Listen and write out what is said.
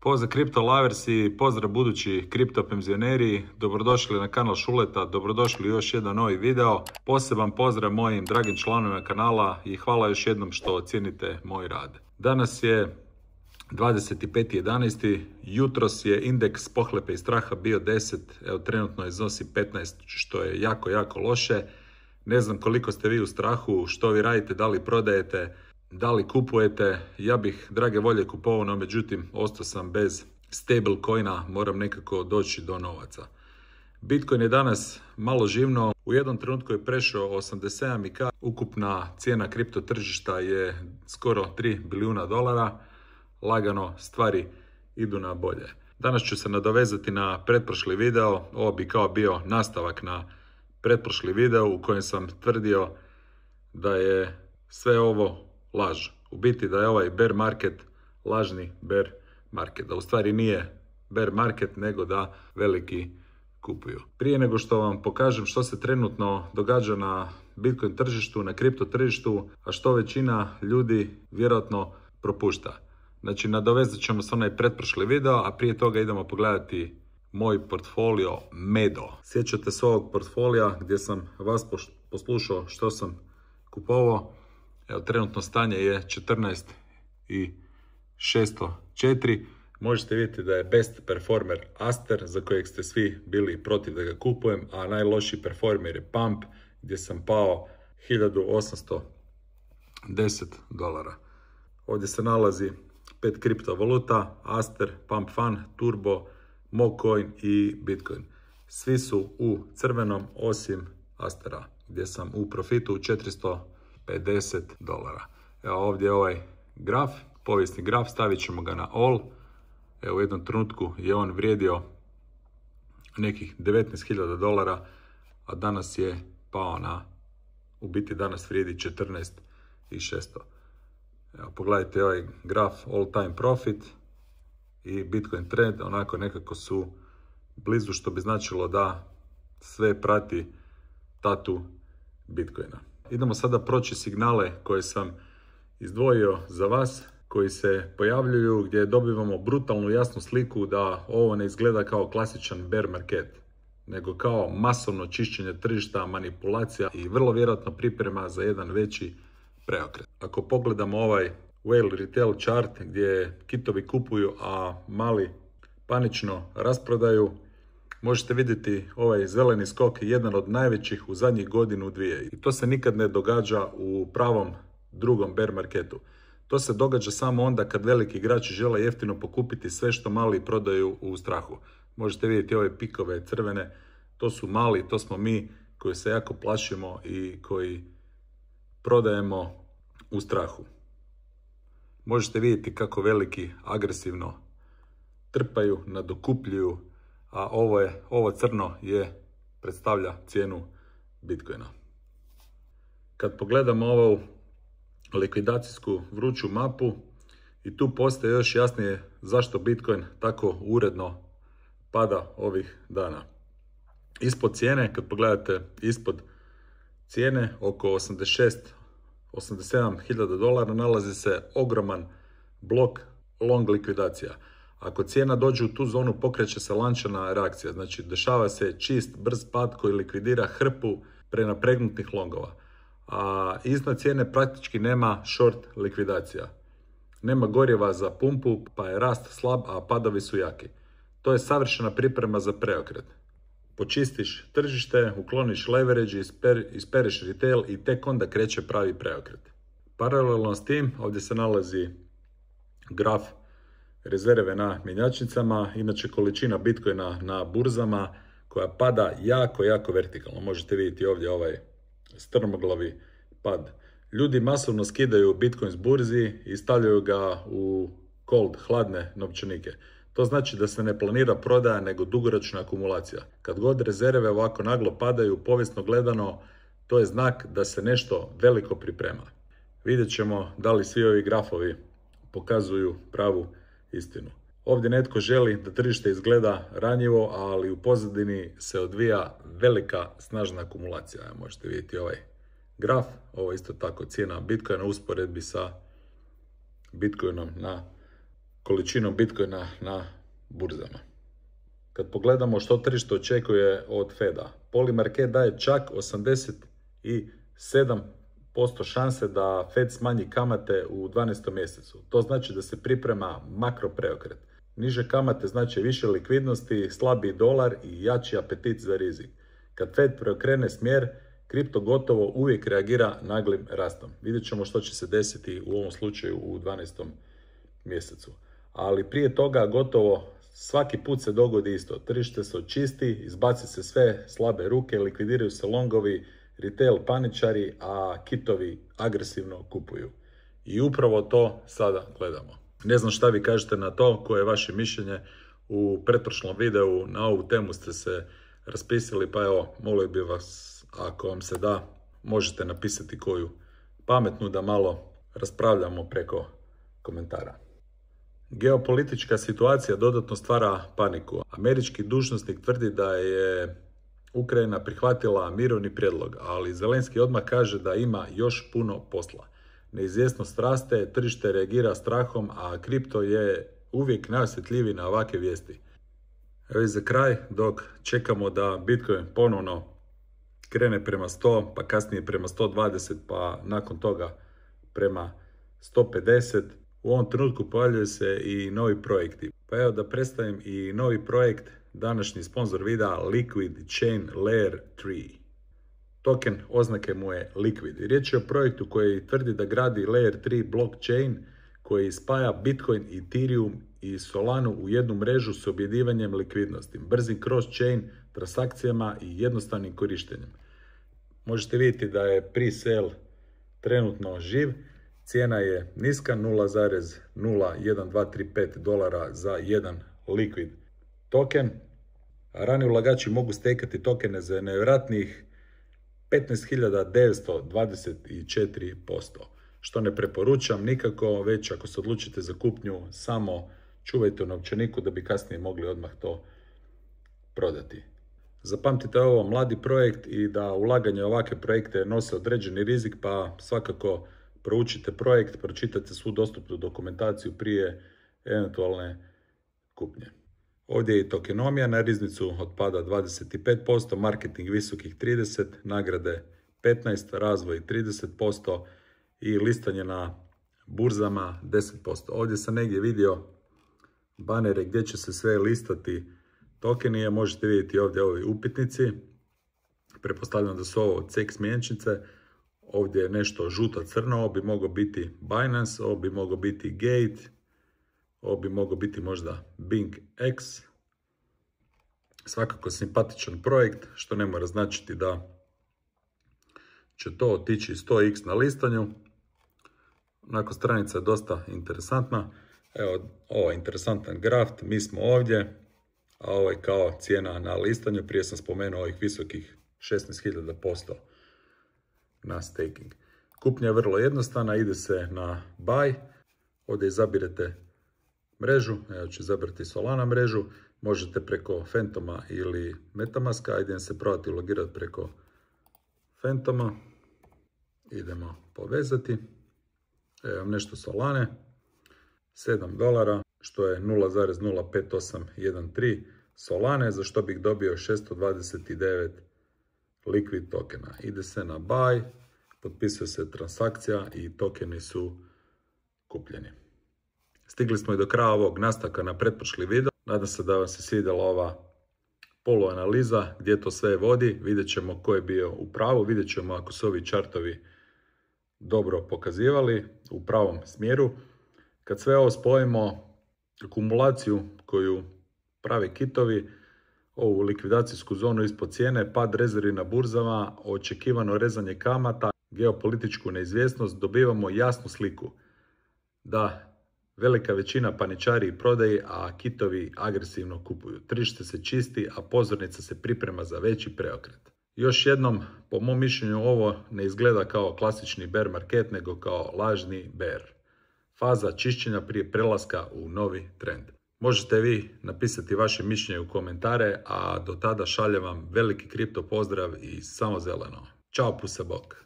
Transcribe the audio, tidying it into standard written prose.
Pozdrav kripto laversi, pozdrav budući kripto penzioneri, dobrodošli na kanal Šuleta, dobrodošli u još jedan novi video. Poseban pozdrav mojim dragim članovima kanala i hvala još jednom što cijenite moj rad. Danas je 25.11. Jutros je indeks pohlepe i straha bio 10, evo trenutno iznosi 15, što je jako loše. Ne znam koliko ste vi u strahu, što vi radite, da li prodajete, da li kupujete. Ja bih drage volje kupovao, no međutim ostao sam bez stable coina, moram nekako doći do novaca. Bitcoin je danas malo živno, u jednom trenutku je prešao 87k, ukupna cijena kripto tržišta je skoro 3 bilijuna dolara, lagano stvari idu na bolje. Danas ću se nadovezati na pretprošli video, ovo bi kao bio nastavak na pretprošli video u kojem sam tvrdio da je sve ovo laž. U biti da je ovaj bear market lažni bear market, da u stvari nije bear market nego da veliki kupuju. Prije nego što vam pokažem što se trenutno događa na Bitcoin tržištu, na kripto tržištu, a što većina ljudi vjerojatno propušta. Znači nadovezat ćemo se onaj pretprošli video, a prije toga idemo pogledati moj portfolio Medo. Sjećate se ovog portfolija gdje sam vas poslušao što sam kupovao. Evo, trenutno stanje je 14.604. Možete vidjeti da je best performer Aster, za kojeg ste svi bili protiv da ga kupujem, a najlošiji performer je Pump, gdje sam pao 1810 dolara. Ovdje se nalazi 5 kriptovaluta: Aster, Pump Fun, Turbo, Mocoin i Bitcoin. Svi su u crvenom osim Astera, gdje sam u profitu 450 dolara. Evo ovdje je ovaj graf, povijesni graf, stavit ćemo ga na all. Evo u jednom trenutku je on vrijedio nekih 19.000 dolara, a danas je pao na, u biti danas vrijedi 14.600. Evo pogledajte ovaj graf all time profit i Bitcoin trend, onako nekako su blizu, što bi značilo da sve prati tatu Bitcoina. Idemo sada proći signale koje sam izdvojio za vas, koji se pojavljuju, gdje dobivamo brutalnu jasnu sliku da ovo ne izgleda kao klasičan bear market, nego kao masovno čišćenje tržišta, manipulacija i vrlo vjerojatno priprema za jedan veći preokret. Ako pogledamo ovaj whale retail chart gdje kitovi kupuju, a mali panično rasprodaju, možete vidjeti ovaj zeleni skok je jedan od najvećih u zadnjih godinu, dvije. I to se nikad ne događa u pravom drugom bear marketu. To se događa samo onda kad veliki igrači žele jeftino pokupiti sve što mali prodaju u strahu. Možete vidjeti ove pikove crvene, to su mali, to smo mi koji se jako plašimo i koji prodajemo u strahu. Možete vidjeti kako veliki agresivno trpaju, nadokupljuju, a ovo crno predstavlja cijenu Bitcoina. Kad pogledamo ovu likvidacijsku vruću mapu, i tu postaje još jasnije zašto Bitcoin tako uredno pada ovih dana. Ispod cijene, kad pogledate ispod cijene, oko 87.000 dolara, nalazi se ogroman blok long likvidacija. Ako cijena dođe u tu zonu, pokreće se lančana reakcija. Znači, dešava se čist, brz pad koji likvidira hrpu prenapregnutih longova. A iznad cijene praktički nema short likvidacija. Nema goriva za pumpu, pa je rast slab, a padovi su jaki. To je savršena priprema za preokret. Počistiš tržište, ukloniš leverage, ispereš retail i tek onda kreće pravi preokret. Paralelno s tim, ovdje se nalazi graf rezerve na mjenjačnicama, inače količina Bitcoina na burzama koja pada jako vertikalno. Možete vidjeti ovdje ovaj strmoglavi pad. Ljudi masovno skidaju Bitcoin s burzi i stavljaju ga u cold, hladne novčanike. To znači da se ne planira prodaja nego dugoročna akumulacija. Kad god rezerve ovako naglo padaju, povijesno gledano, to je znak da se nešto veliko priprema. Vidjet ćemo da li svi ovi grafovi pokazuju pravu istinu. Ovdje netko želi da tržište izgleda ranjivo, ali u pozadini se odvija velika, snažna akumulacija. Možete vidjeti ovaj graf, ovo je isto tako cijena Bitcoina u usporedbi sa Bitcoinom na količinom Bitcoina na burzama. Kad pogledamo što tržište očekuje od Feda, Polymarket daje čak 87% šanse da Fed smanji kamate u 12. mjesecu. To znači da se priprema makro preokret. Niže kamate znači više likvidnosti, slabiji dolar i jači apetit za rizik. Kad Fed preokrene smjer, kripto gotovo uvijek reagira naglim rastom. Vidjet ćemo što će se desiti u ovom slučaju u 12. mjesecu. Ali prije toga gotovo svaki put se dogodi isto. Tržište se očisti, izbaci se sve slabe ruke, likvidiraju se longovi, retail paničari, a kitovi agresivno kupuju. I upravo to sada gledamo. Ne znam šta vi kažete na to, koje je vaše mišljenje. U pretprošlom videu na ovu temu ste se raspisali, pa evo, molio bih vas, ako vam se da, možete napisati koju pametnu da malo raspravljamo preko komentara. Geopolitička situacija dodatno stvara paniku. Američki dužnosnik tvrdi da je Ukrajina prihvatila mirovni prijedlog, ali Zelenski odmah kaže da ima još puno posla. Neizvjesnost raste, tržište reagira strahom, a kripto je uvijek najosjetljiviji na ovakve vijesti. Evo i za kraj, dok čekamo da Bitcoin ponovno krene prema 100, pa kasnije prema 120, pa nakon toga prema 150, u ovom trenutku pojavljaju se i novi projekti. Pa evo da predstavim i novi projekt, današnji sponzor videa Liquid Chain Layer 3. Token oznake mu je Liquid. Riječ je o projektu koji tvrdi da gradi Layer 3 blockchain koji spaja Bitcoin, Ethereum i Solanu u jednu mrežu s objedivanjem likvidnosti, brzim cross-chain transakcijama i jednostavnim korištenjem. Možete vidjeti da je pre-sale trenutno živ. Cijena je niska, $0,01235 za jedan Liquid token. Rani ulagači mogu stekati tokene za nevjerojatnih 15.924%, što ne preporučam nikako, već ako se odlučite za kupnju, samo čuvajte u novčaniku da bi kasnije mogli odmah to prodati. Zapamtite, ovo mladi projekt i da ulaganje u ovakve projekte nose određeni rizik, pa svakako proučite projekt, pročitajte svu dostupnu dokumentaciju prije eventualne kupnje. Ovdje je i tokenomija, na riznicu otpada 25%, marketing visokih 30%, nagrade 15%, razvoj 30% i listanje na burzama 10%. Ovdje sam negdje vidio banere gdje će se sve listati tokeni, možete vidjeti ovdje ovi upitnici. Pretpostavljam da su ovo CEX mjenčice. Ovdje je nešto žuto-crno, ovo bi mogao biti Binance, ovo bi mogao biti Gate, ovo bi mogao biti možda BingX. Svakako simpatičan projekt, što ne mora značiti da će to otići 100x na listanju. Onako, stranica je dosta interesantna. Evo, ovo je interesantan graf, mi smo ovdje, a ovo je kao cijena na listanju. Prije sam spomenuo ovih visokih 16.000% na staking. Kupnja je vrlo jednostavna, ide se na buy, ovdje izabirete mrežu, ja ću izabrati Solana mrežu, možete preko Phantoma ili Metamaska, idem se probati logirati preko Phantoma, idemo povezati, evo nešto Solane, $7, što je 0,05813 Solane, za što bih dobio 629 Liquid tokena. Ide se na buy, potpisuje se transakcija i tokeni su kupljeni. Stigli smo i do kraja ovog nastavka na pretprošli video. Nadam se da vam se svidjela ova poluanaliza gdje to sve vodi. Vidjet ćemo ko je bio u pravu, vidjet ćemo ako su ovi čartovi dobro pokazivali u pravom smjeru. Kad sve ovo spojimo, akumulaciju koju prave kitovi, ovu likvidacijsku zonu ispod cijene, pad rezervi na burzama, očekivano rezanje kamata, geopolitičku neizvjesnost, dobivamo jasnu sliku da velika većina paničari i prodaji, a kitovi agresivno kupuju. Tržište se čisti, a pozornica se priprema za veći preokret. Još jednom, po mom mišljenju, ovo ne izgleda kao klasični bear market, nego kao lažni bear. Faza čišćenja prije prelaska u novi trend. Možete vi napisati vaše mišljenje u komentare, a do tada šaljem vam veliki kripto pozdrav i samo zeleno. Ćao, pusa bok.